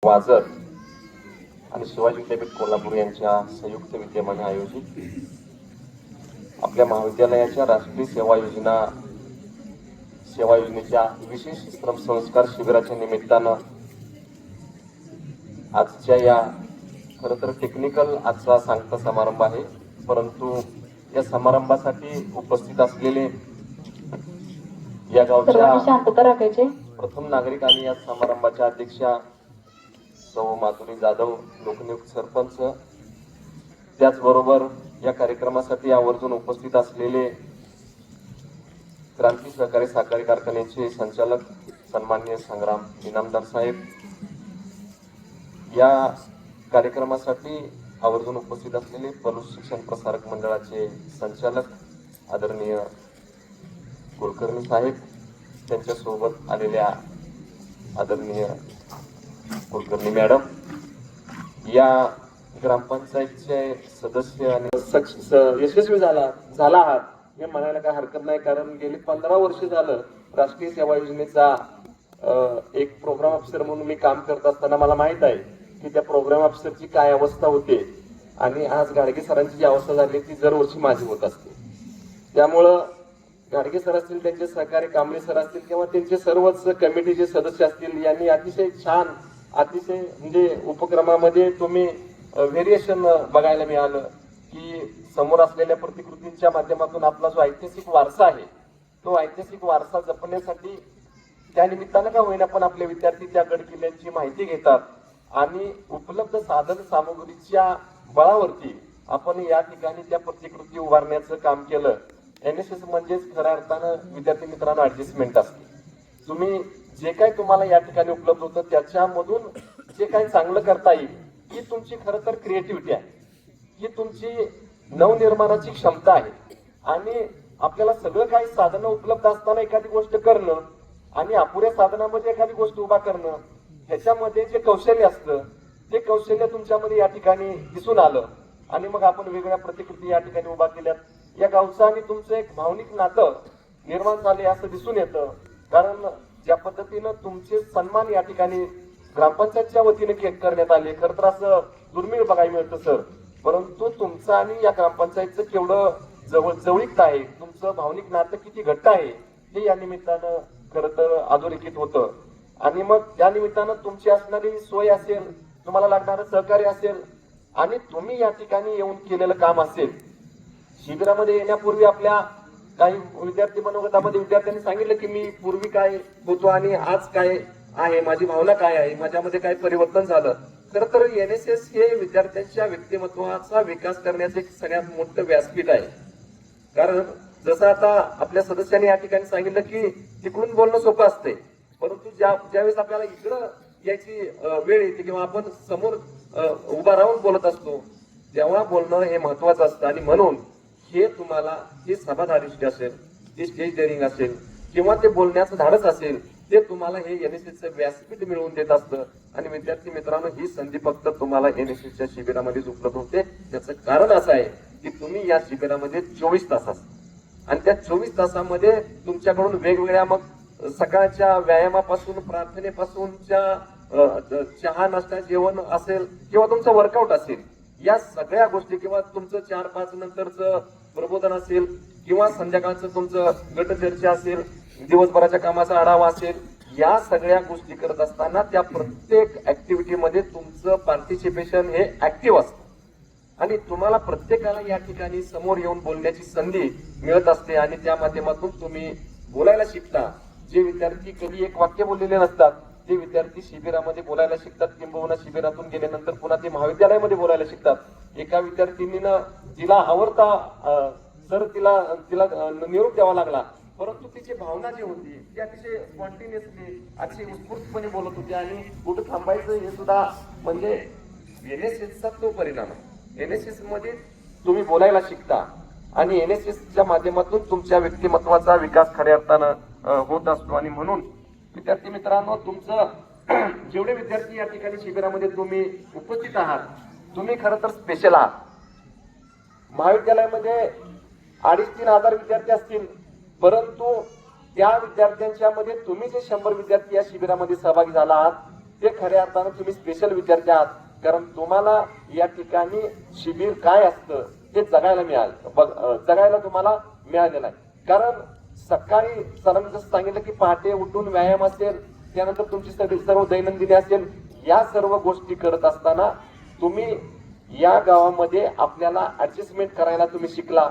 वाजर आणि शिवाजी विद्यापीठ कोल्हापूर यांच्या संयुक्त विद्यमाने आयोजित आपल्या महाविद्यालयाच्या राष्ट्रीय सेवा योजनेच्या विशेष श्रम संस्कार शिबिराच्या निमित्तानं आजच्या या खरं तर टेक्निकल आजचा सांगता समारंभ आहे, परंतु या समारंभासाठी उपस्थित असलेले या गावच्या शांतता राखायचे प्रथम नागरिक आणि या समारंभाच्या अध्यक्षा सौ माधुरी जाधव, लोकनियुक्त सरपंच, त्याचबरोबर या कार्यक्रमासाठी आवर्जून उपस्थित असलेले क्रांती सहकारी कारखान्याचे संचालक सन्माननीय संग्राम इनामदार साहेब, या कार्यक्रमासाठी आवर्जून उपस्थित असलेले पलूस शिक्षण प्रसारक मंडळाचे संचालक आदरणीय कुलकर्णी साहेब, त्यांच्यासोबत आलेल्या आदरणीय कुलकर्णी मॅडम, या ग्रामपंचायतचे सदस्य आणि यशस्वी झाला आहात हे म्हणायला काय हरकत नाही, कारण गेली 15 वर्ष झालं राष्ट्रीय सेवा योजनेचा एक प्रोग्राम ऑफिसर म्हणून मी काम करत असताना मला माहित आहे की त्या प्रोग्राम ऑफिसरची काय अवस्था होते आणि आज गाडगे सरांची जी अवस्था झाली ती दरवर्षी माझी होत असते. त्यामुळं गाडगे सर असतील, त्यांचे सहकारी कांबळे सर असतील किंवा त्यांचे सर्वच कमिटीचे सदस्य असतील, यांनी अतिशय छान, अतिशय म्हणजे उपक्रमामध्ये तुम्ही व्हेरिएशन बघायला मिळालं की समोर असलेल्या प्रतिकृतींच्या माध्यमातून आपला जो ऐतिहासिक वारसा आहे तो ऐतिहासिक वारसा जपण्यासाठी त्या निमित्तानं का होईना पण आपले विद्यार्थी त्या गड किल्ल्यांची माहिती घेतात आणि उपलब्ध साधन सामुग्रीच्या बळावरती आपण या ठिकाणी त्या प्रतिकृती उभारण्याचं काम केलं. NSS म्हणजेच खऱ्या अर्थानं विद्यार्थी मित्रांनो ऍडजस्टमेंट असते. तुम्ही जे काही तुम्हाला या ठिकाणी उपलब्ध होतं त्याच्यामधून जे काही चांगलं करता येईल ही तुमची खरं तर क्रिएटिव्हिटी आहे, ही तुमची नवनिर्माणाची क्षमता आहे. आणि आपल्याला सगळं काही साधनं उपलब्ध असताना एखादी गोष्ट करणं आणि अपुऱ्या साधनामध्ये एखादी गोष्ट उभा करणं, ह्याच्यामध्ये जे कौशल्य असतं ते कौशल्य तुमच्यामध्ये या ठिकाणी दिसून आलं आणि मग आपण वेगवेगळ्या प्रतिकृती या ठिकाणी उभा केल्यात. या गावचं आणि तुमचं एक भावनिक नातं निर्माण झाले असं दिसून येतं, कारण ज्या पद्धतीनं तुमचे सन्मान या ठिकाणी ग्रामपंचायतच्या वतीने करण्यात आले. खरं तर असं दुर्मिळ बघायला मिळतं सर, परंतु तुमचं आणि या ग्रामपंचायतचं केवढं जवळीकता आहे, तुमचं भावनिक नातं किती घट्ट आहे हे या निमित्तानं खरं तर अधोरेखित होतं. आणि मग त्या निमित्तानं तुमची असणारी सोय असेल, तुम्हाला लागणारं सहकार्य असेल आणि तुम्ही या ठिकाणी येऊन केलेलं काम असेल. शिबिरामध्ये येण्यापूर्वी आपल्या काही विद्यार्थी मनोगतामध्ये विद्यार्थ्यांनी सांगितलं की मी पूर्वी काय होतो आणि आज काय आहे, माझी भावना काय आहे, माझ्यामध्ये काय परिवर्तन झालं. खरं तर NSS हे विद्यार्थ्यांच्या व्यक्तिमत्वाचा विकास करण्याचं एक सगळ्यात मोठं व्यासपीठ आहे. कारण जसं आता आपल्या सदस्यांनी या ठिकाणी सांगितलं की तिकडून बोलणं सोपं असते, परंतु ज्यावेळेस आपल्याला इकडं याची वेळ येते किंवा आपण समोर उभा राहून बोलत असतो तेव्हा बोलणं हे महत्वाचं असतं. आणि म्हणून हे तुम्हाला जे सभाधारिष्ट असेल, जे स्टेज डेअरिंग असेल किंवा ते बोलण्याचं धाडस असेल ते तुम्हाला हे NSSचं व्यासपीठ मिळवून देत असतं. आणि विद्यार्थी मित्रांनो, ही संधी फक्त तुम्हाला NSSच्या शिबिरामध्येच उपलब्ध होते. त्याचं कारण असं आहे की तुम्ही या शिबिरामध्ये 24 तास असता आणि त्या 24 तासामध्ये तुमच्याकडून वेगवेगळ्या मग सकाळच्या व्यायामापासून प्रार्थनेपासूनच्या चहा नाश्ता जेवण असेल किंवा तुमचं वर्कआउट असेल, या सगळ्या गोष्टी किंवा तुमचं 4-5 नंतरचं प्रबोधन असेल किंवा संध्याकाळचं तुमचं गटचर्चा असेल, दिवसभराच्या कामाचा आढावा असेल, या सगळ्या गोष्टी करत असताना त्या प्रत्येक ऍक्टिव्हिटीमध्ये तुमचं पार्टिसिपेशन हे ऍक्टिव्ह असतं आणि तुम्हाला प्रत्येकाला या ठिकाणी समोर येऊन बोलण्याची संधी मिळत असते आणि त्या माध्यमातून तुम्ही बोलायला शिकता. जे विद्यार्थी कधी एक वाक्य बोललेले नसतात ते विद्यार्थी शिबिरामध्ये बोलायला शिकतात, किंबहुना शिबिरातून गेल्यानंतर पुन्हा ते महाविद्यालयामध्ये बोलायला शिकतात. एका विद्यार्थिनीनं तिला आवडता सर तिला निरोप द्यावा लागला, परंतु तिची भावना जी होती ती अतिशय स्पॉन्टेनियसली अतिशय उत्स्फूर्तपणे बोलत होती आणि कुठं थांबायचं हे सुद्धा म्हणजे NSSचा तो परिणाम आहे. NSS मध्ये तुम्ही बोलायला शिकता आणि NSSच्या माध्यमातून तुमच्या व्यक्तिमत्वाचा विकास खऱ्या अर्थानं होत असतो. आणि म्हणून विद्यार्थी मित्रांनो, तुमचं जेवढे विद्यार्थी या ठिकाणी शिबिरामध्ये तुम्ही उपस्थित आहात, तुम्ही खरं तर स्पेशल आहात. महाविद्यालयामध्ये 2,500-3,000 हजार विद्यार्थी असतील, परंतु त्या विद्यार्थ्यांच्या मध्ये तुम्ही जे 100 विद्यार्थी या शिबिरामध्ये सहभागी झाला आहात ते खऱ्या अर्थानं तुम्ही स्पेशल विद्यार्थी आहात. कारण तुम्हाला या ठिकाणी शिबिर काय असतं ते जगायला जगायला तुम्हाला मिळालेलं आहे. कारण सकाळी सरांनी जसं सांगितलं की पहाटे उठून व्यायाम असेल, त्यानंतर तुमची सर्व दैनंदिनी असेल, या सर्व गोष्टी करत असताना तुम्ही या गावामध्ये आपल्याला ऍडजस्टमेंट करायला तुम्ही शिकला.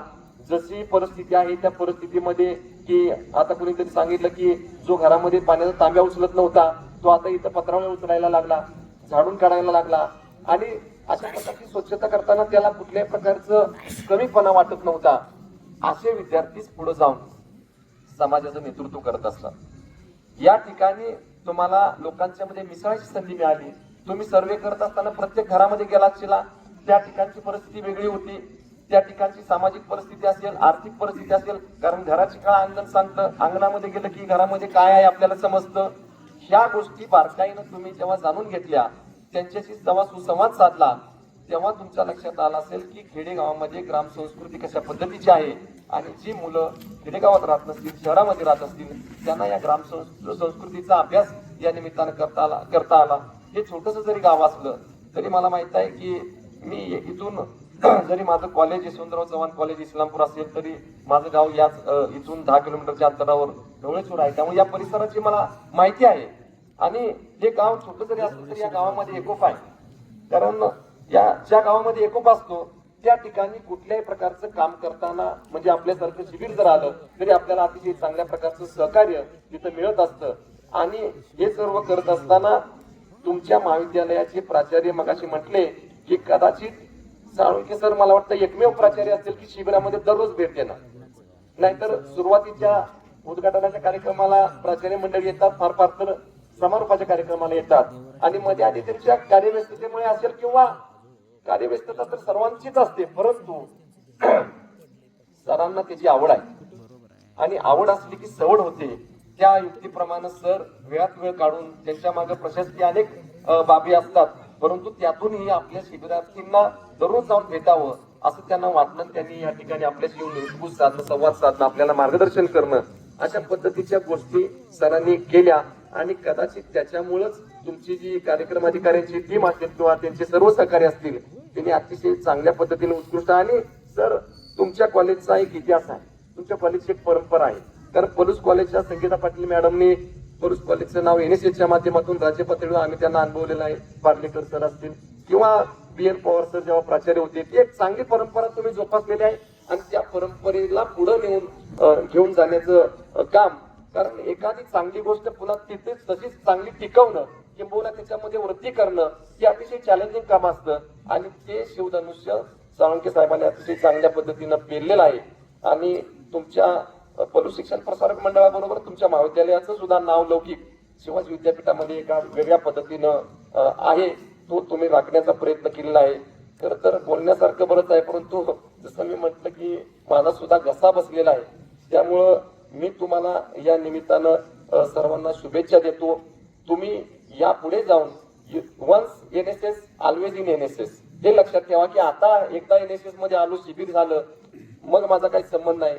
जशी परिस्थिती आहे त्या परिस्थितीमध्ये की आता कोणीतरी सांगितलं की जो घरामध्ये पाण्याचा तांब्या उचलत नव्हता तो आता इथं पत्रावळ्या उचलायला लागला, झाडून काढायला लागला आणि अशा प्रकारची स्वच्छता करताना त्याला कुठल्याही प्रकारचं कमीपणा वाटत नव्हता. असे विद्यार्थीच पुढे जाऊन समाजाचं नेतृत्व करत असतात. या ठिकाणी तुम्हाला लोकांच्या मध्ये मिसळायची संधी मिळाली. तुम्ही सर्वे करत असताना प्रत्येक घरामध्ये गेला असला, त्या ठिकाणची परिस्थिती वेगळी होती. त्या ठिकाणची सामाजिक परिस्थिती असेल, आर्थिक परिस्थिती असेल, कारण घराची काळ अंगण सांगतं, अंगणामध्ये गेलं की घरामध्ये काय आहे आपल्याला समजतं. ह्या गोष्टी बारकाईनं तुम्ही जेव्हा जाणून घेतल्या, त्यांच्याशी जेव्हा सुसंवाद साधला, तेव्हा तुमच्या लक्षात आलं असेल की खेडेगावामध्ये ग्राम संस्कृती कशा पद्धतीची आहे आणि जी मुलं खेडेगावात राहत नसतील, शहरामध्ये राहत असतील, त्यांना या ग्राम संस्कृतीचा अभ्यास या निमित्तानं करता आला. हे छोटस जरी गाव असलं तरी मला माहित आहे की मी इथून जरी माझं कॉलेज यशवंतराव चव्हाण कॉलेज इस्लामपूर असेल तरी माझं गाव याच इथून 10 किलोमीटरच्या अंतरावर ढवळेश्वर आहे. त्यामुळे या परिसराची मला माहिती आहे आणि हे गाव छोटं जरी असलं तरी या गावामध्ये एकोप आहे. कारण या ज्या गावामध्ये एकोप असतो त्या ठिकाणी कुठल्याही प्रकारचं काम करताना म्हणजे आपल्यासारखं शिबिर जर आलं तरी आपल्याला अतिशय चांगल्या प्रकारचं सहकार्य तिथं मिळत असतं. आणि हे सर्व करत असताना तुमच्या महाविद्यालयाचे प्राचार्य मगाशी म्हटले की कदाचित साळुंके सर मला वाटतं एकमेव प्राचार्य असतील की शिबिरामध्ये दररोज भेट देणार. नाहीतर सुरुवातीच्या उद्घाटनाच्या कार्यक्रमाला प्राचार्य मंडळी येतात, फार फार तर समारोपाच्या कार्यक्रमाला येतात आणि मध्ये आधी त्यांच्या कार्यव्यस्ततेमुळे असेल किंवा कार्यव्यस्तता तर सर्वांचीच असते, परंतु सरांना त्याची आवड आहे आणि आवड असली की सवड होते. त्या युक्तीप्रमाणे सर वेळात वेळ काढून त्यांच्या मागे प्रशस्ती अनेक बाबी असतात, परंतु त्यातूनही आपल्या शिबिरार्थींना दररोज जाऊन भेटावं असं त्यांना वाटणं, त्यांनी या ठिकाणी आपल्याशी येऊन निष्ठून साधणं, संवाद साधणं, आपल्याला मार्गदर्शन करणं, अशा पद्धतीच्या गोष्टी सरांनी केल्या आणि कदाचित त्याच्यामुळेच तुमची जी कार्यक्रम अधिकाऱ्यांची टीम असेल किंवा त्यांचे सर्व सहकारी असतील त्यांनी अतिशय चांगल्या पद्धतीने उत्कृष्ट. आणि सर तुमच्या कॉलेजचा एक इतिहास आहे, तुमच्या कॉलेजची एक परंपरा आहे. कारण पलूस कॉलेजच्या संगीता पाटील मॅडमनी पलूस कॉलेजचं नाव एनएसएसच्या माध्यमातून राज्य पातळीवर आम्ही त्यांना अनुभवलेलं आहे. पार्लेकर सर असतील किंवा बीएन पवार सर जेव्हा प्राचार्य होते, ती एक चांगली परंपरा तुम्ही जोपासलेली आहे आणि त्या परंपरेला पुढे घेऊन जाण्याचं काम. कारण एखादी चांगली गोष्ट पुन्हा तिथेच तशीच चांगली टिकवणं किंबहुना त्याच्यामध्ये वृद्धी करणं हे अतिशय चॅलेंजिंग काम असतं आणि ते शिवधनुष्य साळुंके साहेबांनी अतिशय चांगल्या पद्धतीनं पेरलेलं आहे. आणि तुमच्या पलूस शिक्षण प्रसारक मंडळाबरोबर तुमच्या महाविद्यालयाचं सुद्धा नाव लौकिक शिवाजी विद्यापीठामध्ये एका वेगळ्या पद्धतीनं आहे, तो तुम्ही राखण्याचा प्रयत्न केलेला आहे. खर तर बोलण्यासारखं बरंच आहे, परंतु जसं मी म्हटलं की माझा सुद्धा घसा बसलेला आहे. त्यामुळं मी तुम्हाला या निमित्तानं सर्वांना शुभेच्छा देतो. तुम्ही यापुढे जाऊन once NSS always in NSS हे लक्षात ठेवा की आता एकदा एनएसएस मध्ये आलो, शिबिर झालं, मग माझा काही संबंध नाही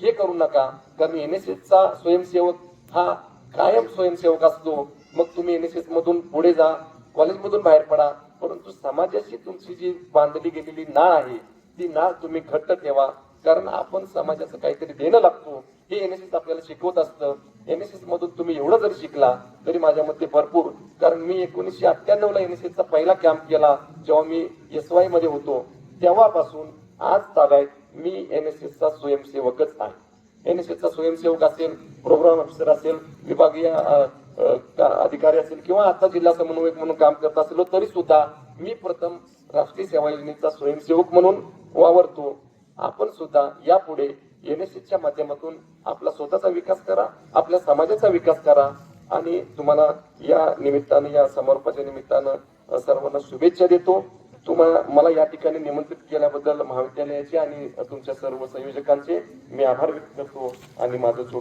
हे करू नका. कारण एनएसएसचा स्वयंसेवक हा कायम स्वयंसेवक असतो. मग तुम्ही एनएसएस मधून पुढे जा, कॉलेजमधून बाहेर पडा, परंतु समाजाशी तुमची जी बांधली गेलेली नाळ आहे ती नाळ तुम्ही घट्ट ठेवा. कारण आपण समाजाचं काहीतरी देणं लागतो हे एनएसएस आपल्याला शिकवत असतं. एनएसएस मधून तुम्ही एवढं जरी शिकला तरी माझ्या मते भरपूर. कारण मी 1998 ला एनएसएसचा पहिला कॅम्प केला जेव्हा मी SY मध्ये होतो, तेव्हापासून आज तागायत मी एनएसएसचा स्वयंसेवकच आहे. एनएसएसचा स्वयंसेवक असेल, प्रोग्राम ऑफिसर असेल, विभागीय अधिकारी असेल किंवा आता जिल्हा समन्वयक म्हणून काम करत असेल तरी सुद्धा मी प्रथम राष्ट्रीय सेवा योजनेचा स्वयंसेवक म्हणून वावरतो. आपण सुद्धा यापुढे एनएसएसच्या माध्यमातून आपला स्वतःचा विकास करा, आपल्या समाजाचा विकास करा. आणि तुम्हाला या निमित्तानं, या समारोपाच्या निमित्तानं सर्वांना शुभेच्छा देतो. मला या ठिकाणी निमंत्रित केल्याबद्दल महाविद्यालयाचे आणि तुमच्या सर्व संयोजकांचे मी आभार व्यक्त करतो आणि माझं छोटं